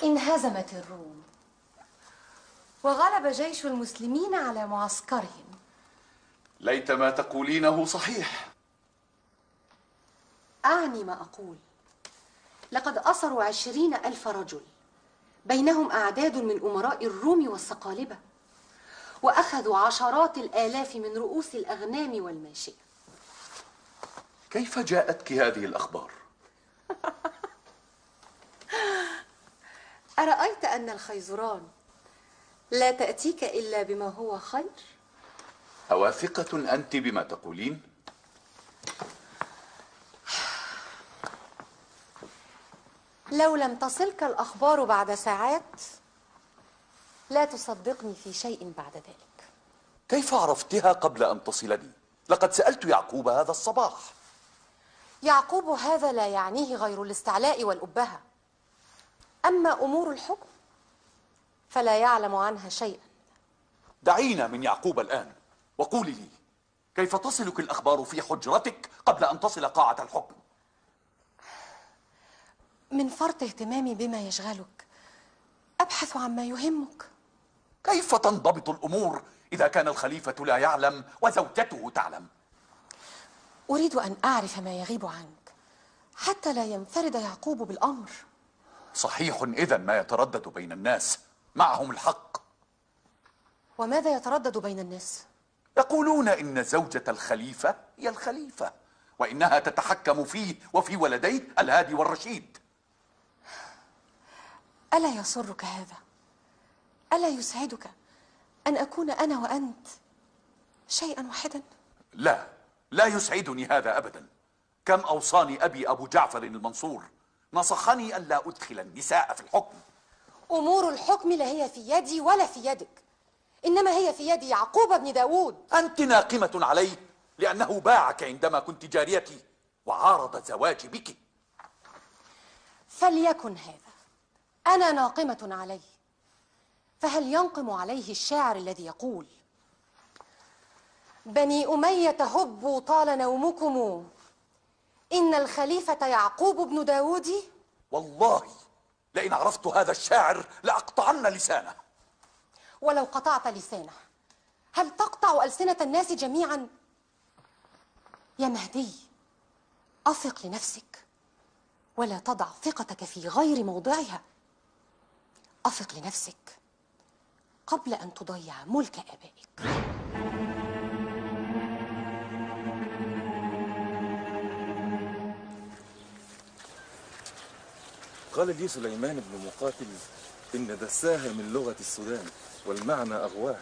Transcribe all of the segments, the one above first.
انهزمت الروم وغلب جيش المسلمين على معسكرهم. ليت ما تقولينه صحيح. أعني ما أقول. لقد أسروا 20,000 رجل، بينهم أعداد من أمراء الروم والصقالبة، وأخذوا عشرات الآلاف من رؤوس الأغنام والماشية. كيف جاءتك هذه الأخبار؟ أرأيت أن الخيزران لا تأتيك إلا بما هو خير؟ أواثقة أنت بما تقولين؟ لو لم تصلك الأخبار بعد ساعات لا تصدقني في شيء بعد ذلك. كيف عرفتها قبل أن تصلني؟ لقد سألت يعقوب هذا الصباح. يعقوب هذا لا يعنيه غير الاستعلاء والأبهة، أما أمور الحكم فلا يعلم عنها شيئا. دعينا من يعقوب الآن وقولي لي، كيف تصلك الأخبار في حجرتك قبل أن تصل قاعة الحكم؟ من فرط اهتمامي بما يشغلك أبحث عما يهمك. كيف تنضبط الأمور إذا كان الخليفة لا يعلم وزوجته تعلم؟ أريد أن أعرف ما يغيب عنك حتى لا ينفرد يعقوب بالأمر. صحيح إذن ما يتردد بين الناس، معهم الحق. وماذا يتردد بين الناس؟ يقولون إن زوجة الخليفة هي الخليفة، وإنها تتحكم فيه وفي ولديه الهادي والرشيد. ألا يسرك هذا؟ ألا يسعدك أن أكون أنا وأنت شيئا واحدا؟ لا، لا يسعدني هذا أبدا. كم أوصاني أبي أبو جعفر المنصور، نصحني أن لا أدخل النساء في الحكم. أمور الحكم لا هي في يدي ولا في يدك، إنما هي في يد يعقوب بن داود. أنت ناقمة عليه لأنه باعك عندما كنت جاريتي وعارض زواجي بك. فليكن هذا، أنا ناقمة عليه، فهل ينقم عليه الشاعر الذي يقول: بني أمية هبوا طال نومكم، إن الخليفة يعقوب بن داود؟ والله لئن عرفت هذا الشاعر لأقطعن لسانه. ولو قطعت لسانه هل تقطع ألسنة الناس جميعا؟ يا مهدي، أثق لنفسك ولا تضع ثقتك في غير موضعها. أثق لنفسك قبل أن تضيع ملك آبائك. قال لي سليمان بن مقاتل إن دساها من لغة السودان والمعنى أغواه.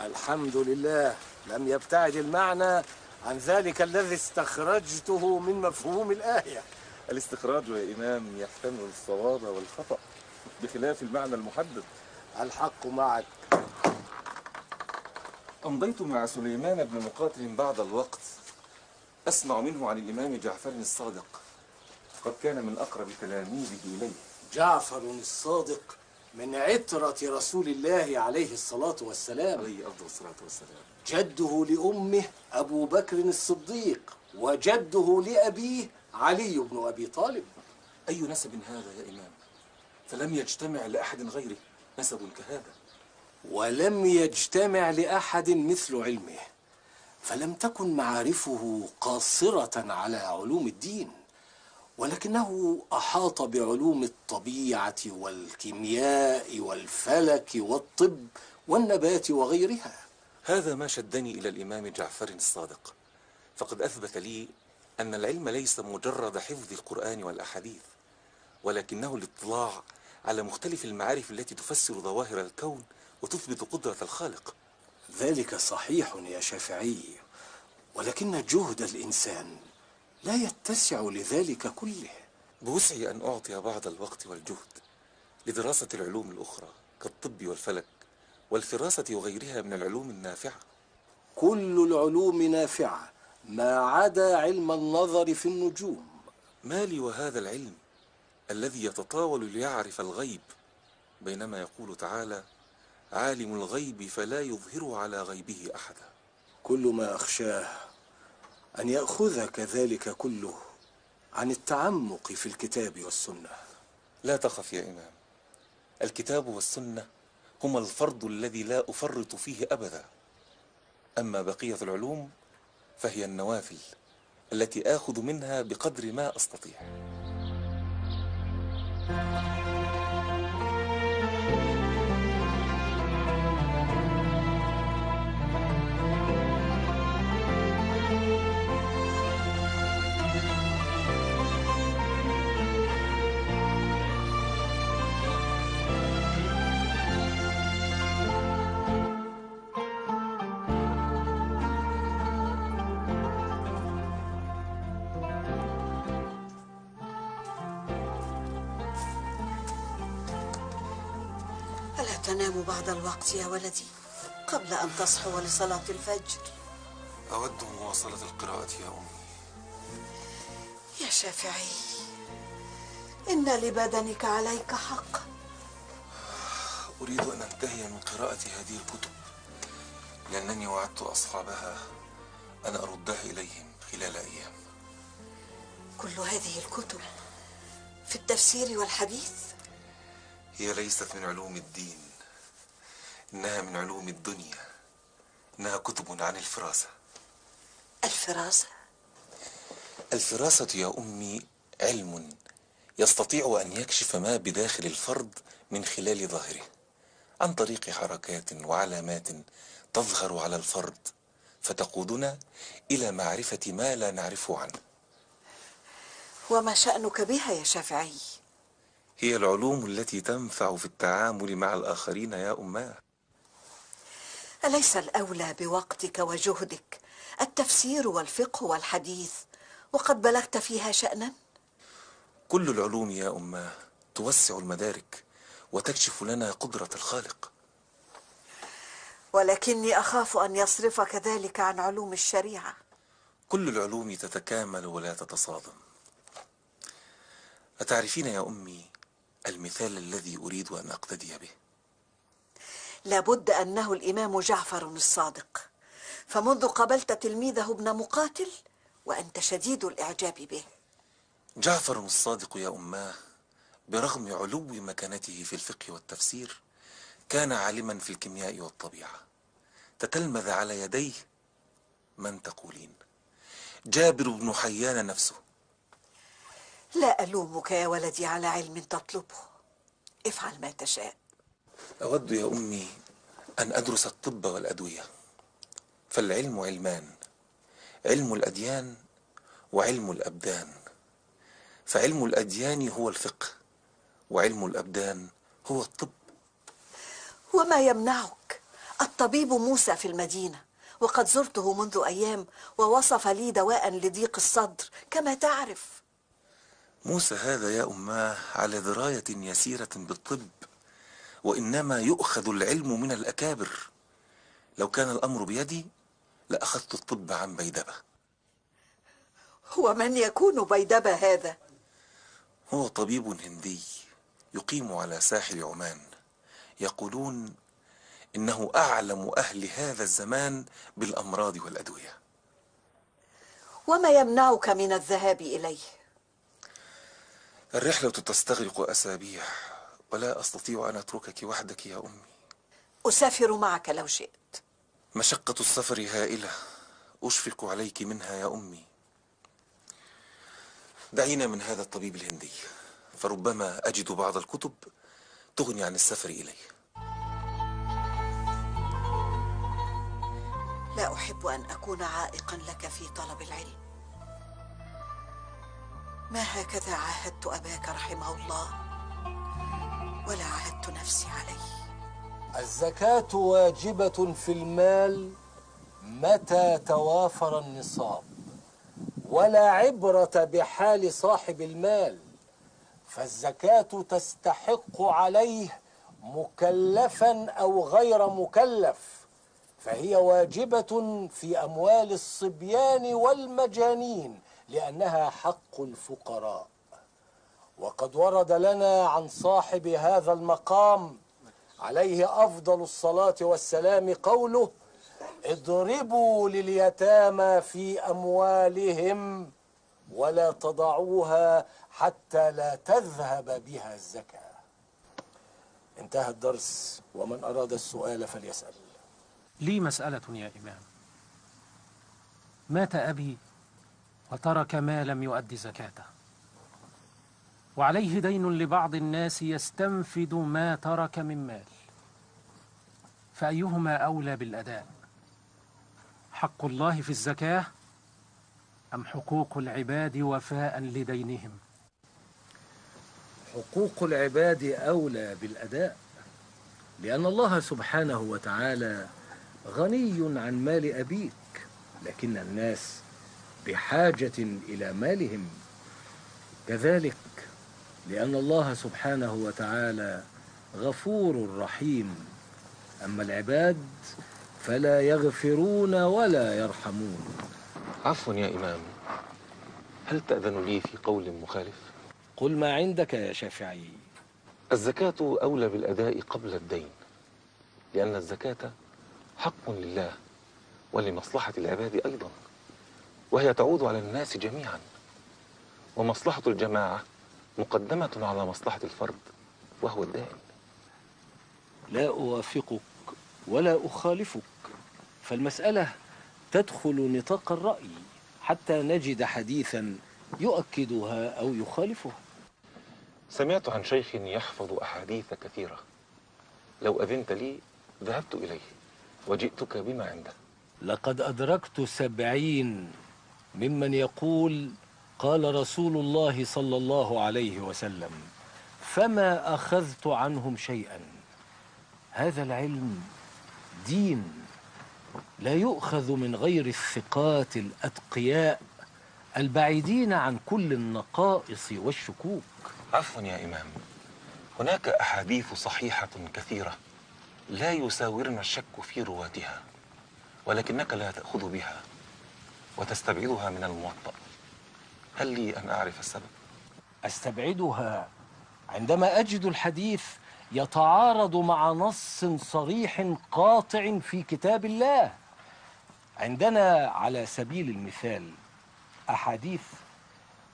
الحمد لله، لم يبتعد المعنى عن ذلك الذي استخرجته من مفهوم الآية. الاستخراج يا إمام يحتمل الصواب والخطأ بخلاف المعنى المحدد. الحق معك. أمضيت مع سليمان بن مقاتل بعض الوقت أسمع منه عن الإمام جعفر الصادق، قد كان من أقرب تلاميذه إليه. جعفر الصادق من عترة رسول الله عليه الصلاة والسلام، عليه أفضل الصلاة والسلام. جده لأمه أبو بكر الصديق، وجده لأبيه علي بن أبي طالب. أي نسب هذا يا إمام؟ فلم يجتمع لأحد غيره نسب كهذا. ولم يجتمع لأحد مثل علمه، فلم تكن معارفه قاصرة على علوم الدين، ولكنه أحاط بعلوم الطبيعة والكيمياء والفلك والطب والنبات وغيرها. هذا ما شدني إلى الإمام جعفر الصادق، فقد أثبت لي أن العلم ليس مجرد حفظ القرآن والأحاديث، ولكنه الاطلاع على مختلف المعارف التي تفسر ظواهر الكون وتثبت قدرة الخالق. ذلك صحيح يا شافعي، ولكن جهد الإنسان لا يتسع لذلك كله. بوسعي أن أعطي بعض الوقت والجهد لدراسة العلوم الأخرى كالطب والفلك والفراسة وغيرها من العلوم النافعة. كل العلوم نافعة ما عدا علم النظر في النجوم. ما لي وهذا العلم الذي يتطاول ليعرف الغيب، بينما يقول تعالى: عالم الغيب فلا يظهر على غيبه أحدا. كل ما أخشاه أن يأخذك ذلك كله عن التعمق في الكتاب والسنة. لا تخف يا إمام، الكتاب والسنة هما الفرض الذي لا أفرط فيه أبدا. أما بقية العلوم فهي النوافل التي آخذ منها بقدر ما أستطيع. ألا تنام بعض الوقت يا ولدي قبل أن تصحو لصلاة الفجر؟ أود مواصلة القراءة يا أمي. يا شافعي، إن لبدنك عليك حق. أريد أن أنتهي من قراءة هذه الكتب، لأنني وعدت أصحابها أن أردها إليهم خلال أيام. كل هذه الكتب في التفسير والحديث؟ هي ليست من علوم الدين، إنها من علوم الدنيا. إنها كتب عن الفراسة. الفراسة؟ الفراسة يا أمي علم يستطيع أن يكشف ما بداخل الفرد من خلال ظاهره، عن طريق حركات وعلامات تظهر على الفرد، فتقودنا إلى معرفة ما لا نعرفه عنه. وما شأنك بها يا شافعي؟ هي العلوم التي تنفع في التعامل مع الآخرين يا أماه. أليس الأولى بوقتك وجهدك التفسير والفقه والحديث، وقد بلغت فيها شأنا؟ كل العلوم يا أماه توسع المدارك وتكشف لنا قدرة الخالق. ولكني أخاف أن يصرفك ذلك عن علوم الشريعة. كل العلوم تتكامل ولا تتصادم. أتعرفين يا أمي المثال الذي أريد أن أقتدي به؟ لابد أنه الإمام جعفر الصادق، فمنذ قابلت تلميذه ابن مقاتل وأنت شديد الإعجاب به. جعفر الصادق يا أماه برغم علو مكانته في الفقه والتفسير كان عالما في الكيمياء والطبيعة. تتلمذ على يديه من تقولين؟ جابر بن حيان نفسه. لا ألومك يا ولدي على علم تطلبه، افعل ما تشاء. أود يا أمي أن أدرس الطب والأدوية، فالعلم علمان: علم الأديان وعلم الأبدان. فعلم الأديان هو الفقه، وعلم الأبدان هو الطب. وما يمنعك؟ الطبيب موسى في المدينة، وقد زرته منذ أيام ووصف لي دواء لضيق الصدر كما تعرف. موسى هذا يا أماه على دراية يسيرة بالطب، وإنما يؤخذ العلم من الأكابر. لو كان الأمر بيدي لأخذت الطب عن بيدبة. هو من يكون بيدبة هذا؟ هو طبيب هندي يقيم على ساحل عمان. يقولون إنه أعلم أهل هذا الزمان بالأمراض والأدوية. وما يمنعك من الذهاب إليه؟ الرحلة تستغرق أسابيع، ولا أستطيع أن أتركك وحدك يا أمي. أسافر معك لو شئت. مشقة السفر هائلة، أشفق عليك منها يا أمي. دعينا من هذا الطبيب الهندي، فربما أجد بعض الكتب تغني عن السفر إليه. لا أحب أن أكون عائقا لك في طلب العلم. ما هكذا عاهدت أباك رحمه الله، ولا عاهدت نفسي عليه. الزكاة واجبة في المال متى توافر النصاب، ولا عبرة بحال صاحب المال، فالزكاة تستحق عليه مكلفا أو غير مكلف، فهي واجبة في أموال الصبيان والمجانين لأنها حق الفقراء. وقد ورد لنا عن صاحب هذا المقام عليه أفضل الصلاة والسلام قوله: اضربوا لليتامى في أموالهم ولا تضعوها حتى لا تذهب بها الزكاة. انتهى الدرس، ومن أراد السؤال فليسأل. لي مسألة يا إمام. مات أبي وترك ما لم يؤد زكاته، وعليه دين لبعض الناس يستنفد ما ترك من مال، فأيهما أولى بالأداء؟ حق الله في الزكاة أم حقوق العباد وفاء لدينهم؟ حقوق العباد أولى بالأداء، لأن الله سبحانه وتعالى غني عن مال أبيك، لكن الناس بحاجة إلى مالهم. كذلك لأن الله سبحانه وتعالى غفور رحيم، أما العباد فلا يغفرون ولا يرحمون. عفوا يا إمام، هل تأذن لي في قول مخالف؟ قل ما عندك يا شافعي. الزكاة أولى بالأداء قبل الدين، لأن الزكاة حق لله ولمصلحة العباد أيضا، وهي تعود على الناس جميعا، ومصلحة الجماعة مقدمة على مصلحة الفرد وهو الدائن. لا أوافقك ولا أخالفك، فالمسألة تدخل نطاق الرأي حتى نجد حديثا يؤكدها أو يخالفها. سمعت عن شيخ يحفظ أحاديث كثيرة، لو أذنت لي ذهبت إليه وجئتك بما عنده. لقد أدركت 70 ممن يقول قال رسول الله صلى الله عليه وسلم، فما أخذت عنهم شيئا. هذا العلم دين لا يؤخذ من غير الثقات الأتقياء البعيدين عن كل النقائص والشكوك. عفوا يا إمام، هناك أحاديث صحيحة كثيرة لا يساورنا الشك في رواتها، ولكنك لا تأخذ بها وتستبعدها من الموطأ. هل لي أن أعرف السبب؟ أستبعدها عندما أجد الحديث يتعارض مع نص صريح قاطع في كتاب الله. عندنا على سبيل المثال أحاديث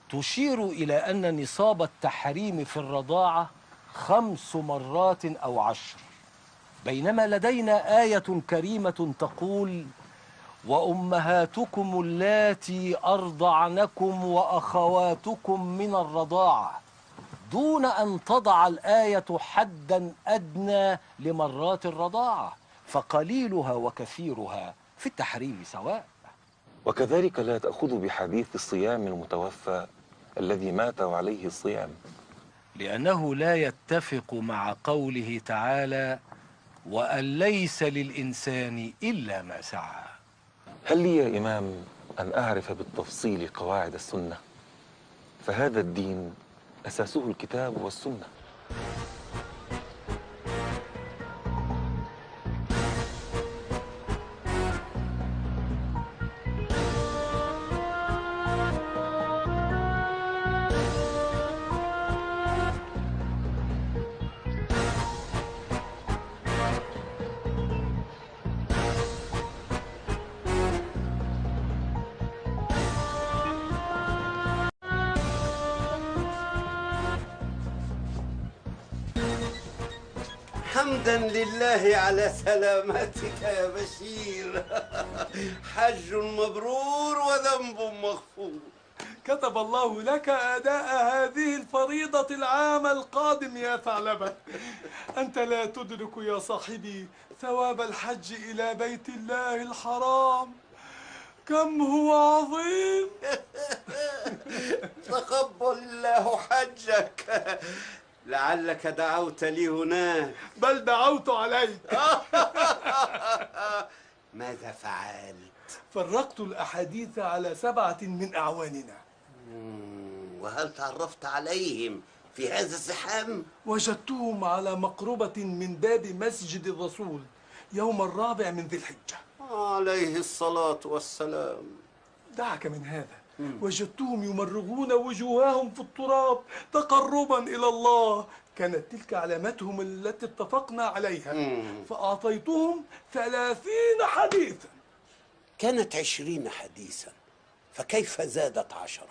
تشير إلى أن نصاب التحريم في الرضاعة 5 مرات أو 10، بينما لدينا آية كريمة تقول: وأمهاتكم اللاتي أرضعنكم وأخواتكم من الرضاعة، دون أن تضع الآية حدا أدنى لمرات الرضاعة، فقليلها وكثيرها في التحريم سواء. وكذلك لا تأخذ بحديث الصيام المتوفى الذي مات وعليه الصيام، لأنه لا يتفق مع قوله تعالى: وأن ليس للإنسان إلا ما سعى. هل لي يا إمام أن أعرف بالتفصيل قواعد السنة؟ فهذا الدين أساسه الكتاب والسنة. حمدا لله على سلامتك يا بشير. حج مبرور وذنب مغفور. كتب الله لك أداء هذه الفريضة العام القادم يا ثعلبة. أنت لا تدرك يا صاحبي ثواب الحج إلى بيت الله الحرام، كم هو عظيم. تقبل الله حجك. لعلك دعوت لي هناك. بل دعوت عليك. ماذا فعلت؟ فرقت الأحاديث على 7 من أعواننا. وهل تعرفت عليهم في هذا الزحام؟ وجدتهم على مقربة من باب مسجد الرسول يوم 4 من ذي الحجة عليه الصلاة والسلام. دعك من هذا، وجدتهم يمرغون وجوههم في التراب تقربا إلى الله. كانت تلك علامتهم التي اتفقنا عليها. فأعطيتهم 30 حديثا. كانت 20 حديثا، فكيف زادت 10؟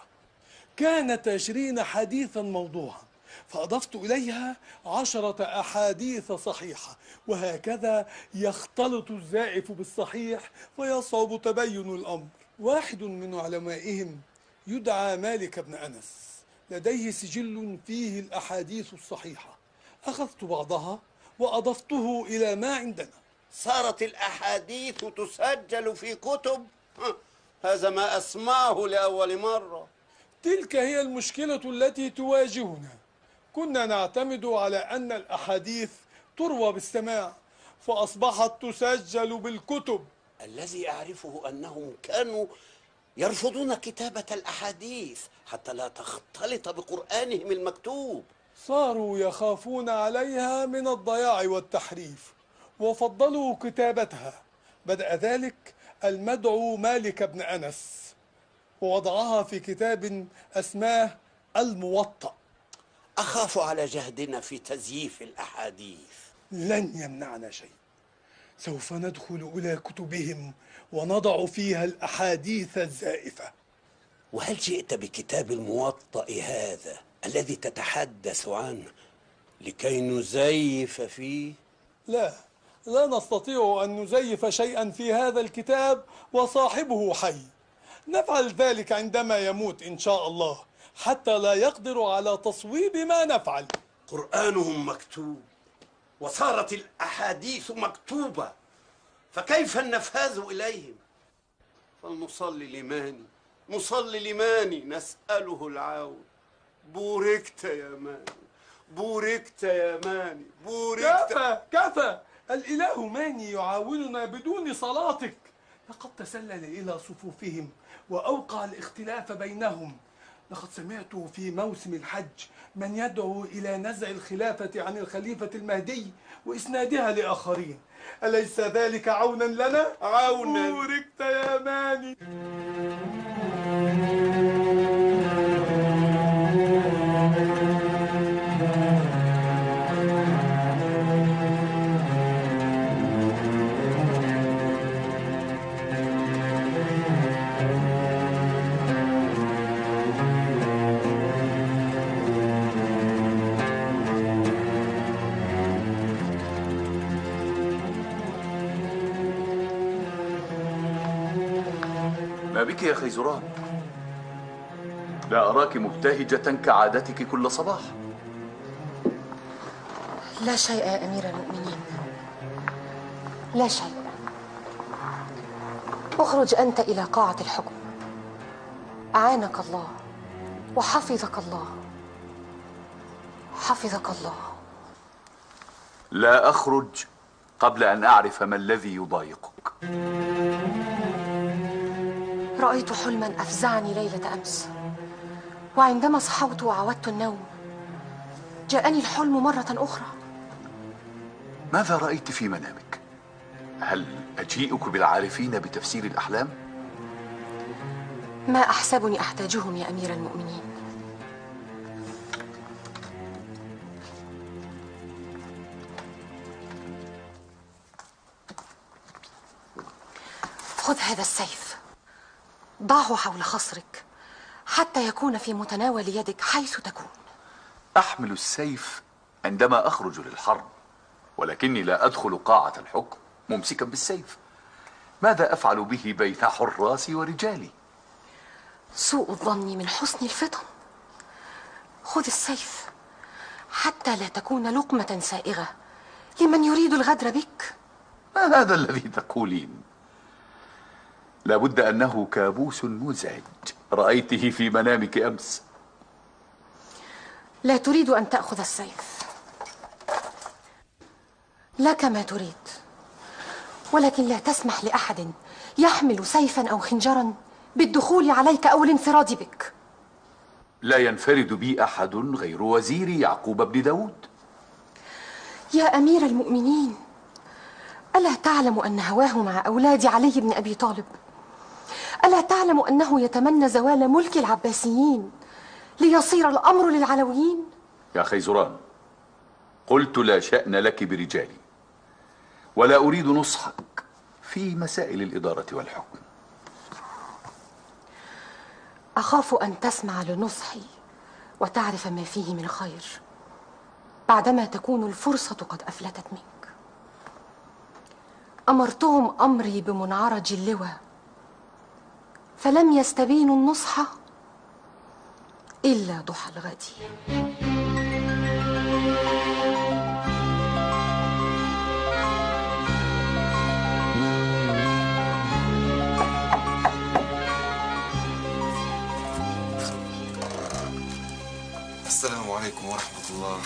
كانت 20 حديثا موضوعا، فأضفت إليها 10 أحاديث صحيحة، وهكذا يختلط الزائف بالصحيح ويصعب تبين الأمر. واحد من علمائهم يدعى مالك بن أنس، لديه سجل فيه الأحاديث الصحيحة، أخذت بعضها وأضفته إلى ما عندنا. صارت الأحاديث تسجل في كتب؟ هذا ما أسمعه لأول مرة. تلك هي المشكلة التي تواجهنا. كنا نعتمد على أن الأحاديث تروى بالسماع، فأصبحت تسجل بالكتب. الذي أعرفه أنهم كانوا يرفضون كتابة الأحاديث حتى لا تختلط بقرآنهم المكتوب. صاروا يخافون عليها من الضياع والتحريف، وفضلوا كتابتها. بدأ ذلك المدعو مالك بن أنس، ووضعها في كتاب أسماه الموطأ. أخاف على جهدنا في تزييف الأحاديث. لن يمنعنا شيء، سوف ندخل إلى كتبهم ونضع فيها الأحاديث الزائفة. وهل جئت بكتاب الموطأ هذا الذي تتحدث عنه لكي نزيف فيه؟ لا نستطيع أن نزيف شيئا في هذا الكتاب وصاحبه حي. نفعل ذلك عندما يموت إن شاء الله، حتى لا يقدر على تصويب ما نفعل. قرآنهم مكتوب وصارت الأحاديث مكتوبة، فكيف النفاذ إليهم؟ فلنصلي لماني، نصلي لماني نسأله العون. بوركت يا ماني، بوركت يا ماني، بوركت. كفى الإله ماني يعاوننا بدون صلاتك. لقد تسلل إلى صفوفهم وأوقع الاختلاف بينهم. لقد سمعت في موسم الحج من يدعو إلى نزع الخلافة عن الخليفة المهدي وإسنادها لآخرين. أليس ذلك عونا لنا؟ عونا. بوركت يا ماني. ما بك يا خيزران؟ لا أراك مبتهجة كعادتك كل صباح. لا شيء يا أمير المؤمنين، لا شيء. اخرج أنت إلى قاعة الحكم. أعانك الله وحفظك الله، حفظك الله. لا أخرج قبل أن أعرف ما الذي يضايقك. رأيت حلما أفزعني ليلة أمس، وعندما صحوت وعودت النوم جاءني الحلم مرة أخرى. ماذا رأيت في منامك؟ هل أجيئك بالعارفين بتفسير الأحلام؟ ما أحسبني أحتاجهم يا أمير المؤمنين. خذ هذا السيف، ضعه حول خصرك حتى يكون في متناول يدك حيث تكون. أحمل السيف عندما أخرج للحرب، ولكني لا أدخل قاعة الحكم ممسكا بالسيف. ماذا أفعل به بين حراسي ورجالي؟ سوء الظن من حسن الفطن. خذ السيف حتى لا تكون لقمة سائغة لمن يريد الغدر بك. ما هذا الذي تقولين؟ لابد أنه كابوس مزعج رأيته في منامك أمس. لا تريد أن تأخذ السيف، لك ما تريد، ولكن لا تسمح لأحد يحمل سيفا أو خنجرا بالدخول عليك أو الانفراد بك. لا ينفرد بي أحد غير وزيري يعقوب بن داود. يا أمير المؤمنين، ألا تعلم أن هواه مع أولاد علي بن أبي طالب؟ ألا تعلم أنه يتمنى زوال ملك العباسيين ليصير الأمر للعلويين؟ يا خيزران، قلت لا شأن لك برجالي، ولا أريد نصحك في مسائل الإدارة والحكم. أخاف أن تسمع لنصحي وتعرف ما فيه من خير بعدما تكون الفرصة قد أفلتت منك. أمرتهم أمري بمنعرج اللوى، فلم يستبينوا النصح إلا ضحى الغد. السلام عليكم ورحمة الله.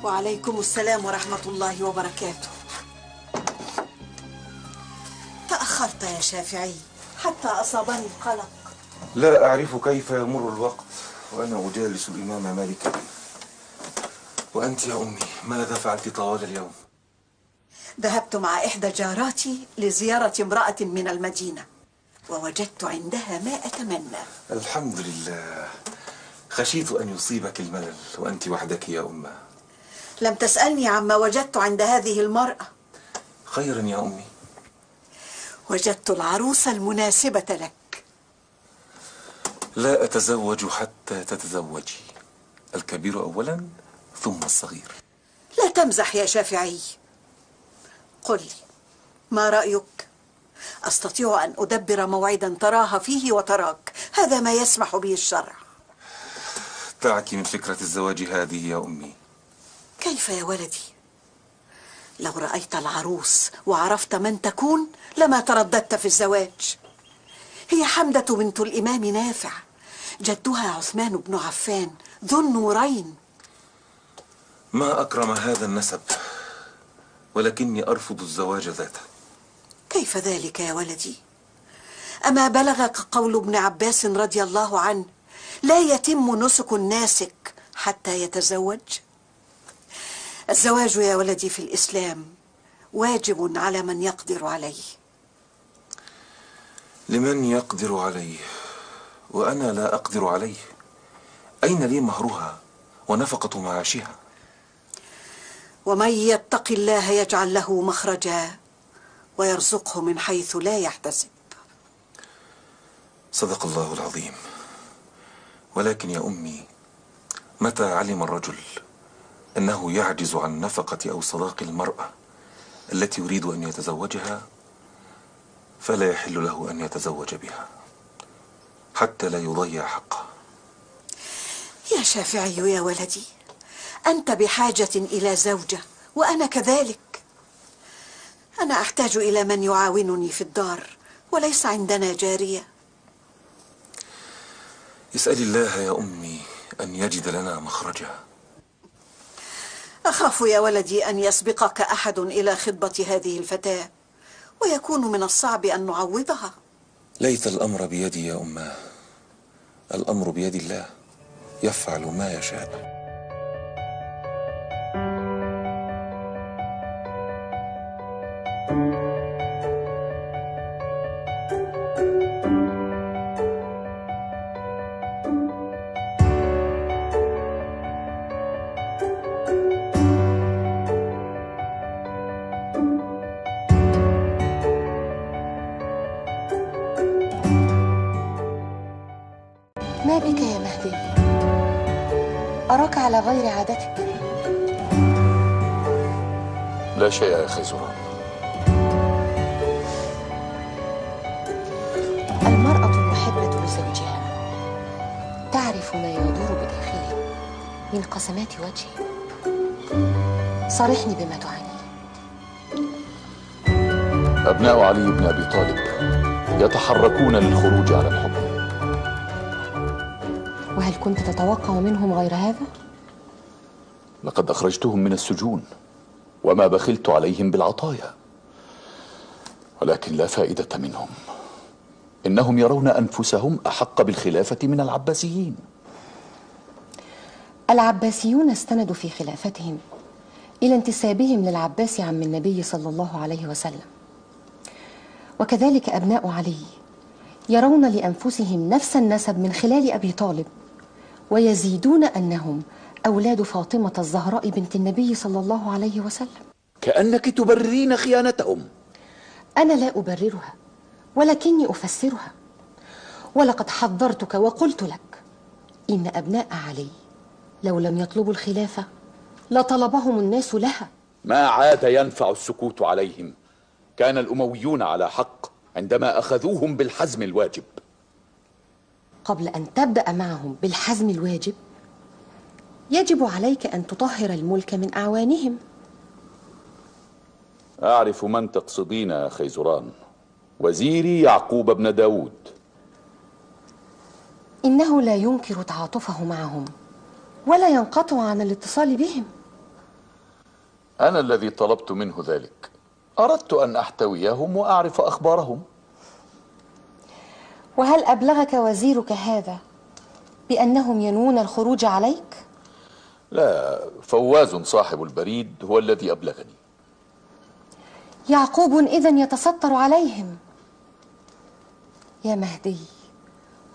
وعليكم السلام ورحمة الله وبركاته. تأخرت يا شافعي حتى أصابني القلق. لا أعرف كيف يمر الوقت وأنا أجالس الإمام مالكا. وأنت يا أمي ماذا فعلت طوال اليوم؟ ذهبت مع إحدى جاراتي لزيارة امرأة من المدينة، ووجدت عندها ما أتمنى. الحمد لله. خشيت أن يصيبك الملل وأنت وحدك يا أمه. لم تسألني عما وجدت عند هذه المرأة. خيرا يا أمي. وجدت العروسة المناسبة لك. لا أتزوج حتى تتزوجي، الكبير أولا ثم الصغير. لا تمزح يا شافعي. قل لي ما رأيك؟ أستطيع أن أدبر موعدا تراها فيه وتراك، هذا ما يسمح به الشرع. دعك من فكرة الزواج هذه يا أمي. كيف يا ولدي؟ لو رأيت العروس وعرفت من تكون لما ترددت في الزواج. هي حمدة بنت الإمام نافع، جدها عثمان بن عفان ذو النورين. ما أكرم هذا النسب، ولكني أرفض الزواج ذاته. كيف ذلك يا ولدي؟ أما بلغك قول ابن عباس رضي الله عنه: لا يتم نسك الناسك حتى يتزوج؟ الزواج يا ولدي في الإسلام واجب على من يقدر عليه. لمن يقدر عليه وأنا لا أقدر عليه. أين لي مهرها ونفقة معاشها؟ ومن يتق الله يجعل له مخرجا ويرزقه من حيث لا يحتسب. صدق الله العظيم. ولكن يا أمي، متى علم الرجل أنه يعجز عن نفقة أو صداق المرأة التي يريد أن يتزوجها، فلا يحل له أن يتزوج بها حتى لا يضيع حقه. يا شافعي يا ولدي، أنت بحاجة إلى زوجة وأنا كذلك. أنا أحتاج إلى من يعاونني في الدار، وليس عندنا جارية. اسأل الله يا أمي أن يجد لنا مخرجا. أخاف يا ولدي أن يسبقك أحد إلى خطبة هذه الفتاة، ويكون من الصعب أن نعوضها. ليت الأمر بيدي يا أماه، الأمر بيد الله، يفعل ما يشاء. ما بك يا مهدي؟ أراك على غير عادتك. لا شيء يا خيزران. المرأة المحبة لزوجها تعرف ما يدور بداخله من قسمات وجهه. صارحني بما تعانيه. أبناء علي بن أبي طالب يتحركون للخروج على الحكم. وهل كنت تتوقع منهم غير هذا؟ لقد أخرجتهم من السجون وما بخلت عليهم بالعطايا، ولكن لا فائدة منهم. إنهم يرون أنفسهم أحق بالخلافة من العباسيين. العباسيون استندوا في خلافتهم إلى انتسابهم للعباس عم النبي صلى الله عليه وسلم، وكذلك أبناء علي يرون لأنفسهم نفس النسب من خلال أبي طالب، ويزيدون أنهم أولاد فاطمة الزهراء بنت النبي صلى الله عليه وسلم. كأنك تبررين خيانتهم. أنا لا أبررها ولكني أفسرها. ولقد حذرتك وقلت لك إن أبناء علي لو لم يطلبوا الخلافة لطلبهم الناس لها. ما عاد ينفع السكوت عليهم. كان الأمويون على حق عندما أخذوهم بالحزم الواجب. قبل أن تبدأ معهم بالحزم الواجب يجب عليك أن تطهر الملك من أعوانهم. أعرف من تقصدين يا خيزران. وزيري يعقوب بن داود. إنه لا ينكر تعاطفه معهم ولا ينقطع عن الاتصال بهم. أنا الذي طلبت منه ذلك. أردت أن أحتويهم وأعرف أخبارهم. وهل أبلغك وزيرك هذا بأنهم ينوون الخروج عليك؟ لا، فواز صاحب البريد هو الذي أبلغني. يعقوب إذن يتستر عليهم. يا مهدي،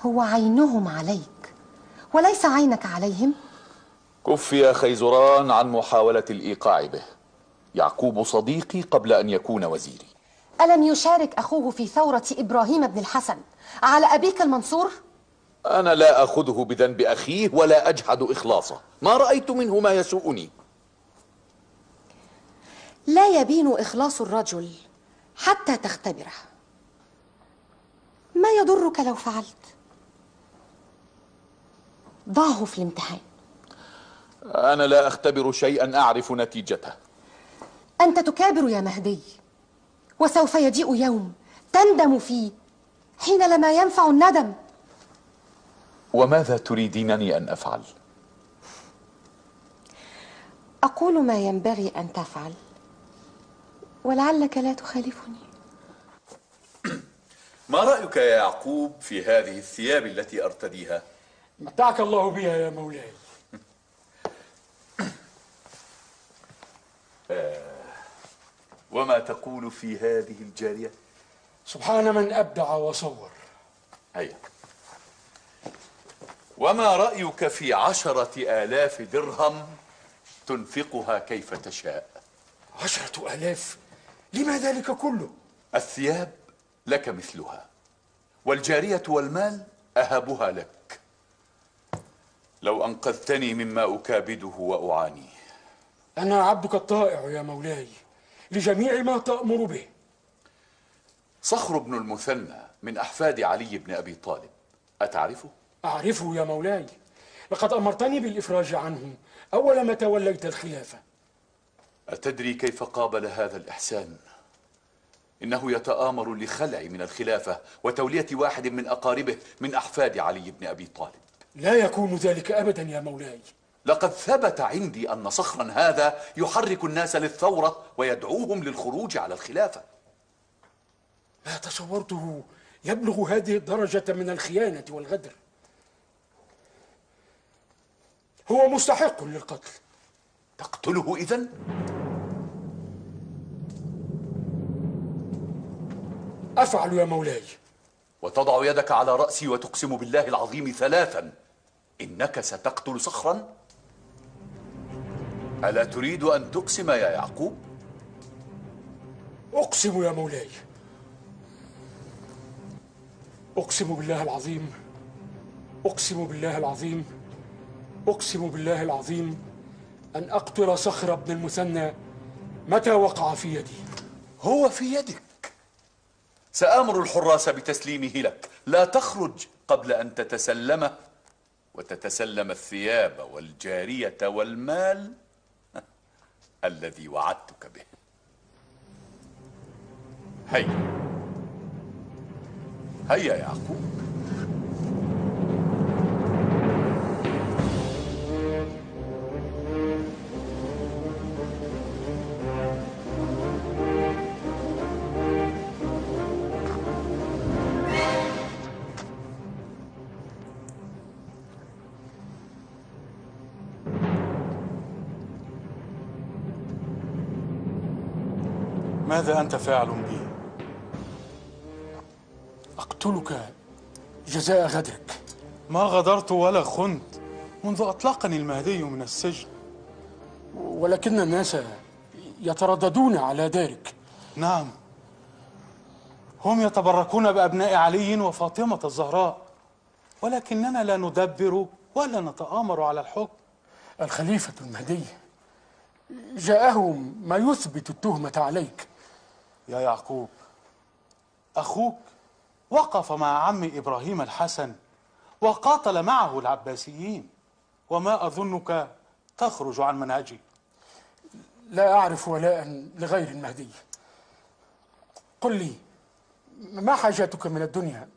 هو عينهم عليك وليس عينك عليهم. كف يا خيزران عن محاولة الإيقاع به. يعقوب صديقي قبل أن يكون وزيري. ألم يشارك أخوه في ثورة إبراهيم بن الحسن على أبيك المنصور؟ أنا لا أخذه بذنب أخيه ولا أجحد إخلاصه. ما رأيت منه ما يسوءني. لا يبين إخلاص الرجل حتى تختبره. ما يضرك لو فعلت؟ ضعه في الامتحان. أنا لا أختبر شيئا أعرف نتيجته. أنت تكابر يا مهدي، وسوف يجيء يوم تندم فيه حين لما ينفع الندم. وماذا تريدينني أن أفعل؟ أقول ما ينبغي أن تفعل ولعلك لا تخالفني. ما رأيك يا يعقوب في هذه الثياب التي أرتديها؟ متعك الله بها يا مولاي. وما تقول في هذه الجارية؟ سبحان من أبدع وصور. هيا. وما رأيك في 10,000 درهم تنفقها كيف تشاء؟ 10,000؟ لما ذلك كله؟ الثياب لك مثلها، والجارية والمال أهبها لك. لو أنقذتني مما أكابده وأعانيه. أنا عبدك الطائع يا مولاي لجميع ما تأمر به. صخر بن المثنى من أحفاد علي بن أبي طالب، أتعرفه؟ أعرفه يا مولاي، لقد أمرتني بالإفراج عنه أول ما توليت الخلافة. أتدري كيف قابل هذا الإحسان؟ إنه يتآمر لخلعي من الخلافة وتولية واحد من أقاربه من أحفاد علي بن أبي طالب. لا يكون ذلك أبدا يا مولاي. لقد ثبت عندي أن صخرا هذا يحرك الناس للثورة ويدعوهم للخروج على الخلافة. ما تصورته يبلغ هذه الدرجة من الخيانة والغدر. هو مستحق للقتل. تقتله إذن؟ أفعل يا مولاي. وتضع يدك على رأسي وتقسم بالله العظيم 3 إنك ستقتل صخرا؟ ألا تريد أن تقسم يا يعقوب؟ أقسم يا مولاي. أقسم بالله العظيم، أقسم بالله العظيم، أقسم بالله العظيم أن أقتل صخر بن المثنى متى وقع في يدي. هو في يدك. سآمر الحراس بتسليمه لك. لا تخرج قبل أن تتسلمه وتتسلم الثياب والجارية والمال الذي وعدتك به. هيا هيا يعقوب. ماذا أنت فاعل بي؟ أقتلك جزاء غدرك. ما غدرت ولا خنت منذ أطلقني المهدي من السجن. ولكن الناس يترددون على دارك. نعم، هم يتبركون بأبناء علي وفاطمة الزهراء، ولكننا لا ندبر ولا نتآمر على الحكم. الخليفة المهدي جاءهم ما يثبت التهمة عليك. يا يعقوب، أخوك وقف مع عم إبراهيم الحسن وقاتل معه العباسيين، وما أظنك تخرج عن منهجي. لا أعرف ولاء لغير المهدي. قل لي، ما حاجتك من الدنيا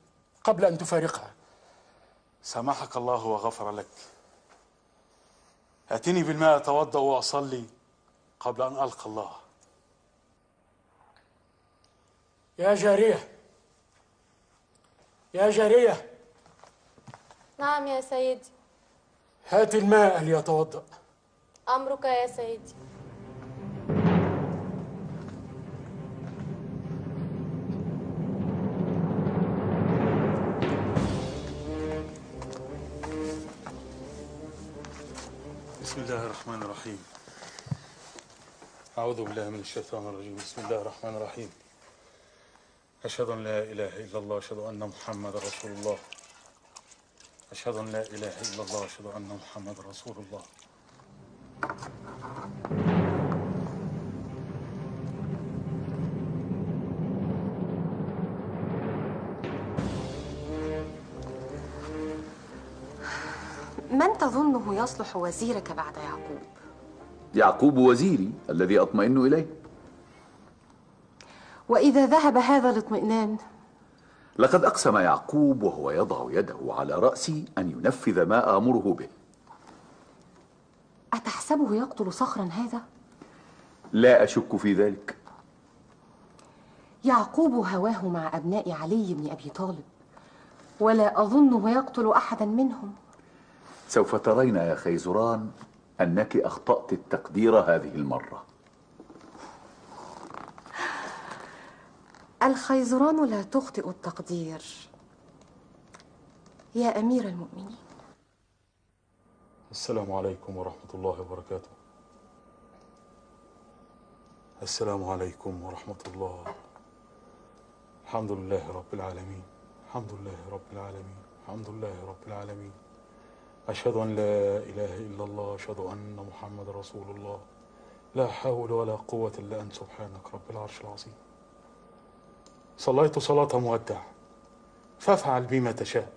قبل أن تفارقها؟ سامحك الله وغفر لك. أتني بالماء أتوضأ وأصلي قبل أن ألقى الله. يا جارية، يا جارية. نعم يا سيدي. هات الماء ليتوضأ. أمرك يا سيدي. بسم الله الرحمن الرحيم. أعوذ بالله من الشيطان الرجيم. بسم الله الرحمن الرحيم. أشهد أن لا إله إلا الله، أشهد أن محمد رسول الله. أشهد أن لا إله إلا الله، أشهد أن محمد رسول الله. من تظنه يصلح وزيرك بعد يعقوب؟ يعقوب وزيري الذي أطمئن إليه. وإذا ذهب هذا الاطمئنان؟ لقد أقسم يعقوب وهو يضع يده على رأسي أن ينفذ ما آمره به. أتحسبه يقتل صخرا هذا؟ لا أشك في ذلك. يعقوب هواه مع أبناء علي بن أبي طالب، ولا أظنه يقتل أحدا منهم. سوف ترين يا خيزران أنك أخطأت التقدير هذه المرة. الخيزران لا تخطئ التقدير يا أمير المؤمنين. السلام عليكم ورحمة الله وبركاته. السلام عليكم ورحمة الله. الحمد لله رب العالمين، الحمد لله رب العالمين، الحمد لله رب العالمين. أشهد أن لا إله إلا الله، أشهد أن محمد رسول الله. لا حول ولا قوة إلا أنت سبحانك رب العرش العظيم. صليت صلاة مودع، فافعل بي ما تشاء.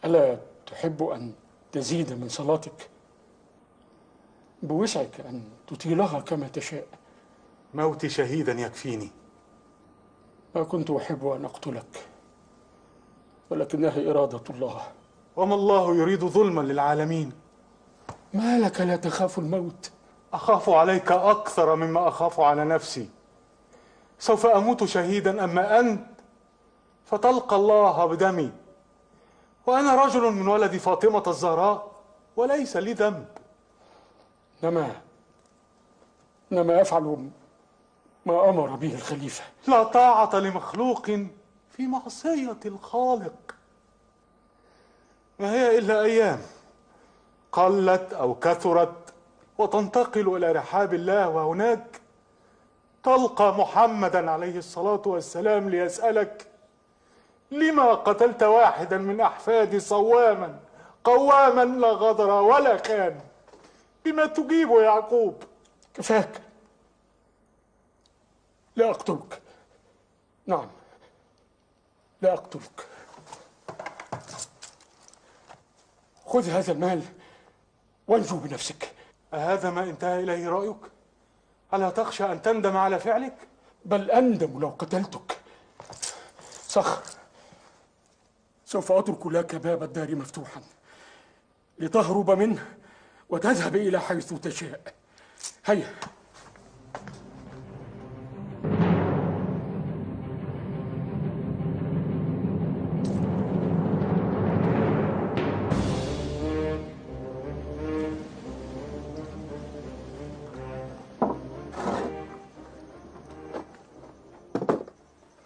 ألا تحب أن تزيد من صلاتك؟ بوسعك أن تطيلها كما تشاء. موتي شهيدا يكفيني. ما كنت أحب أن أقتلك، ولكنها إرادة الله. وما الله يريد ظلما للعالمين. ما لك لا تخاف الموت؟ أخاف عليك أكثر مما أخاف على نفسي. سوف أموت شهيدا، أما أنت فتلقى الله بدمي، وأنا رجل من ولد فاطمة الزهراء وليس لي ذنب. إنما أفعل ما أمر به الخليفة. لا طاعة لمخلوق في معصية الخالق. ما هي إلا أيام قلت أو كثرت وتنتقل إلى رحاب الله، وهناك تلقى محمدا عليه الصلاة والسلام ليسألك: لما قتلت واحدا من أحفادي صواما قواما لا غدر ولا خان؟ بما تجيب يا يعقوب؟ كفاك، لا أقتلك. نعم، لا أقتلك. خذ هذا المال وانجو بنفسك. أهذا ما انتهى إليه رأيك؟ ألا تخشى أن تندم على فعلك؟ بل أندم لو قتلتك. صخر، سوف أترك لك باب الدار مفتوحا لتهرب منه وتذهب إلى حيث تشاء. هيا.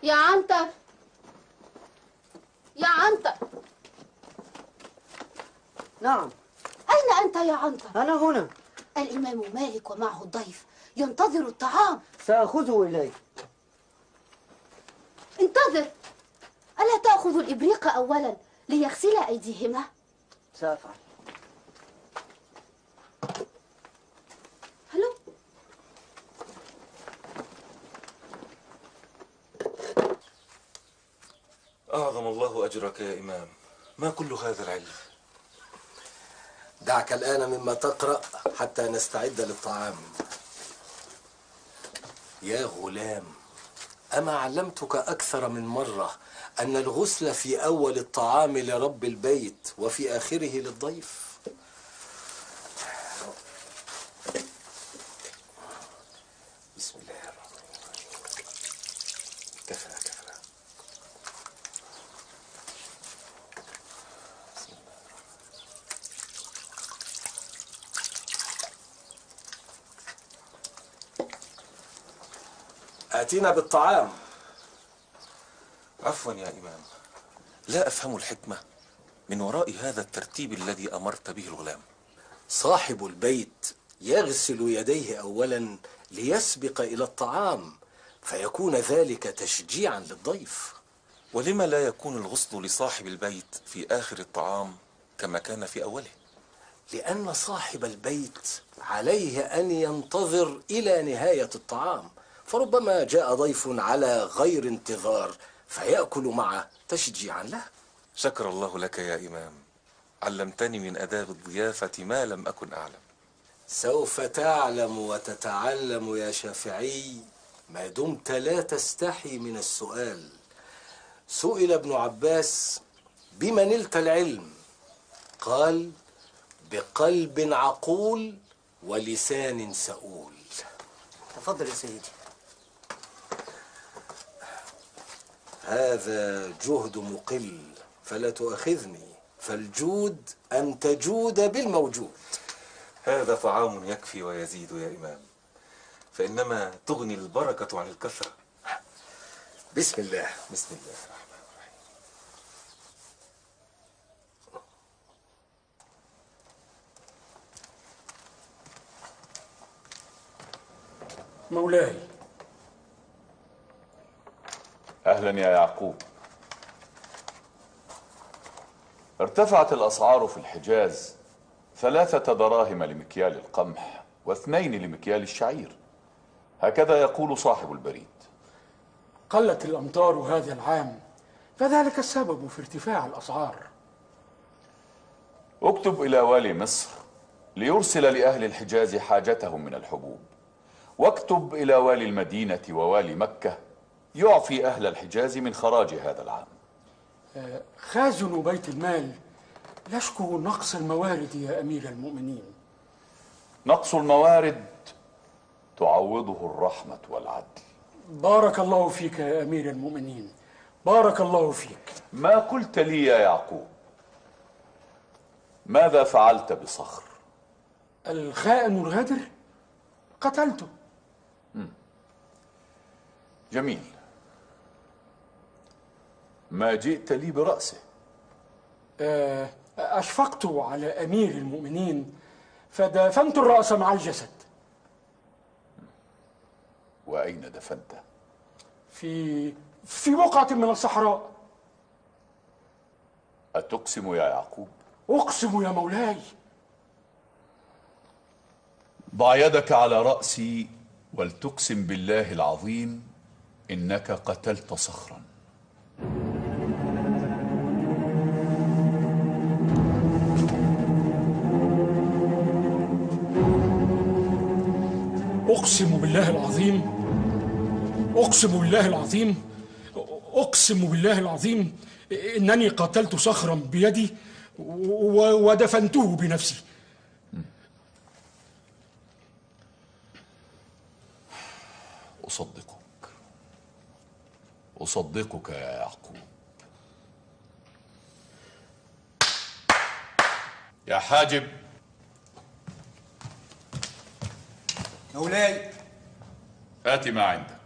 يا عنتر، يا عنتر. نعم. أين أنت يا عنتر؟ أنا هنا. الإمام مالك ومعه الضيف ينتظر الطعام. سأخذه إليه. انتظر، ألا تأخذ الإبريق أولا ليغسل أيديهما؟ سأفعل. أعظم الله أجرك يا إمام. ما كل هذا العلم؟ دعك الآن مما تقرأ حتى نستعد للطعام. يا غلام، أما علمتك أكثر من مرة أن الغسل في أول الطعام لرب البيت وفي آخره للضيف؟ بسم الله الرحمن الرحيم. كفى كفى. آتينا بالطعام. عفوا يا إمام، لا أفهم الحكمة من وراء هذا الترتيب الذي أمرت به الغلام. صاحب البيت يغسل يديه أولا ليسبق إلى الطعام، فيكون ذلك تشجيعا للضيف. ولما لا يكون الغسل لصاحب البيت في آخر الطعام كما كان في أوله؟ لأن صاحب البيت عليه أن ينتظر إلى نهاية الطعام، فربما جاء ضيف على غير انتظار فيأكل معه تشجيعا له. شكر الله لك يا إمام، علمتني من آداب الضيافة ما لم أكن أعلم. سوف تعلم وتتعلم يا شافعي ما دمت لا تستحي من السؤال. سئل ابن عباس: بما نلت العلم؟ قال: بقلب عقول ولسان سؤول. تفضل يا سيدي. هذا جهد مقل فلا تؤاخذني، فالجود أن تجود بالموجود. هذا طعام يكفي ويزيد يا إمام، فإنما تغني البركة عن الكثرة. بسم الله. بسم الله الرحمن الرحيم. مولاي. أهلا يا يعقوب. ارتفعت الأسعار في الحجاز 3 دراهم لمكيال القمح و2 لمكيال الشعير، هكذا يقول صاحب البريد. قلت الأمطار هذا العام، فذلك السبب في ارتفاع الأسعار. اكتب إلى والي مصر ليرسل لأهل الحجاز حاجتهم من الحبوب، واكتب إلى والي المدينة ووالي مكة يعفي أهل الحجاز من خراج هذا العام. خازن بيت المال يشكو نقص الموارد يا أمير المؤمنين. نقص الموارد تعوضه الرحمة والعدل. بارك الله فيك يا أمير المؤمنين، بارك الله فيك. ما قلت لي يا يعقوب؟ ماذا فعلت بصخر؟ الخائن الغادر قتلته. جميل. ما جئت لي برأسه؟ أشفقت على أمير المؤمنين فدفنت الرأس مع الجسد. وأين دفنته؟ في بقعة من الصحراء. أتقسم يا يعقوب؟ أقسم يا مولاي. ضع يدك على رأسي ولتقسم بالله العظيم إنك قتلت صخرا. أقسم بالله العظيم، أقسم بالله العظيم، أقسم بالله العظيم إنني قتلت صخرا بيدي ودفنته بنفسي. أصدقك يا يعقوب. يا حاجب. مولاي. آت ما عندك.